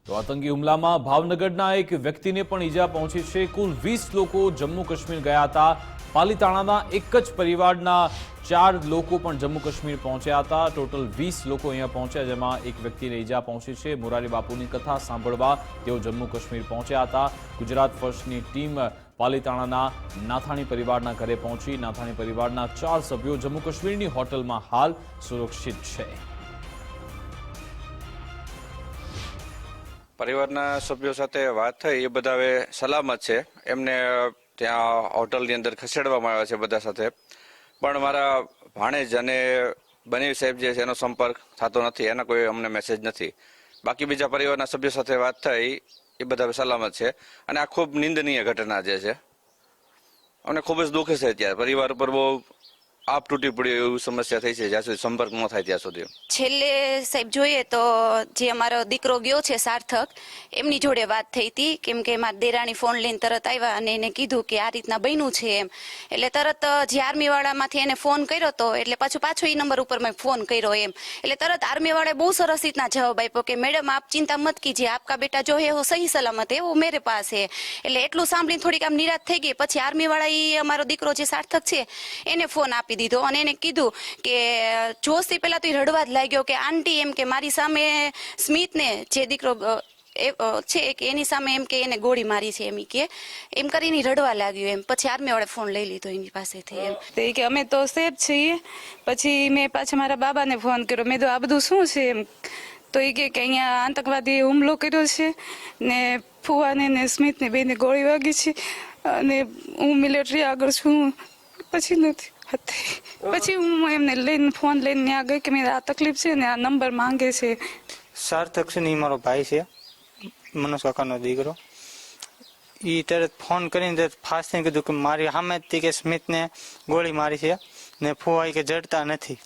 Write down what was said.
તો આતંકી હુમલામાં ભાવનગરના એક વ્યક્તિને પણ ઈજા પહોંચી છે। કુલ 20 લોકો જમ્મુ કાશ્મીર ગયા હતા। પાલીતાણાના એક જ પરિવારના 4 લોકો પણ જમ્મુ કાશ્મીર પહોંચ્યા હતા। ટોટલ 20 લોકો અહીંયા પહોંચ્યા, જેમાં એક વ્યક્તિને ઈજા પહોંચી છે। મોરારી બાપુની કથા સાંભળવા તેઓ જમ્મુ કાશ્મીર પહોંચ્યા હતા। ગુજરાત ફર્સ્ટની ટીમ પાલીતાણાના નાથાણી પરિવારના ઘરે પહોંચી। નાથાણી પરિવારના 4 સભ્યો જમ્મુ કાશ્મીરની હોટલમાં હાલ સુરક્ષિત છે। પરિવારના સભ્યો સાથે વાત થઈ, એ બધા હવે સલામત છે। એમને ત્યાં હોટલની અંદર ખસેડવામાં આવ્યા છે બધા સાથે, પણ મારા ભાણેજ અને બનીર સાહેબ જે છે એનો સંપર્ક થતો નથી, એના કોઈ અમને મેસેજ નથી। બાકી બીજા પરિવારના સભ્યો સાથે વાત થઈ, એ બધા સલામત છે। અને આ ખૂબ નિંદનીય ઘટના જે છે, અમને ખૂબ જ દુઃખ છે। ત્યારે પરિવાર ઉપર બહુ આપ તૂટી પડ્યું એવું સમસ્યા થઈ છે, જ્યાં સુધી સંપર્ક ન થાય ત્યાં સુધી। છેલ્લે સાહેબ જોઈએ તો જે અમારો દીકરો ગયો છે સાર્થક, એમની જોડે વાત થઈ હતી, કેમ કે મારા દેરાણી ફોન લઈને તરત આવ્યા અને એને કીધું કે આ રીતના બન્યું છે એમ। એટલે તરત જે આર્મીવાળામાંથી એને ફોન કર્યો હતો, એટલે પાછો એ નંબર ઉપર મેં ફોન કર્યો એમ। એટલે તરત આર્મીવાળાએ બહુ સરસ રીતના જવાબ આપ્યો કે મેડમ આપ ચિંતા મત કીજીએ, આપકા બેટા જો હે વો સહી સલામત હે, વો મેરે પાસ હે। એટલે એટલું સાંભળીને થોડીક આમ નિરાશ થઈ ગઈ। પછી આર્મીવાળા એ અમારો દીકરો જે સાર્થક છે એને ફોન આપી દીધો અને એને કીધું કે જોશથી પહેલા તો એ રડવા જ લાગ્યો કે આંટી એમ કે મારી સામે સ્મિતને જે દીકરો છે કે એની સામે એમ કે એને ગોળી મારી છે એમ કરીને રડવા લાગ્યો એમ। પછી આર્મીવાળાએ ફોન લઈ લીધો એની પાસેથી એમ। તો એ કે અમે તો સેફ છીએ। પછી મેં પાછા મારા બાબાને ફોન કર્યો, મેં તો આ બધું શું છે એમ। તો એ કે અહીંયા આતંકવાદીએ હુમલો કર્યો છે ને ફુવાને ને સ્મિતને બેને ગોળી વાગી છે અને હું મિલિટરી આગળ છું। પછી નથી પછી હું એમને લઈને ફોન લઈને ત્યાં ગઈ કે મેં આ તકલીફ છે ને આ નંબર માંગે છે। સાર્થક છે ને એ મારો ભાઈ છે, મનોજ કાકાનો દીકરો। એ તરત ફોન કરીને ફાસ્ટ થઈને કીધું કે મારી સામે જ કે સ્મિતને ગોળી મારી છે ને ફુવાઈ કે જડતા નથી।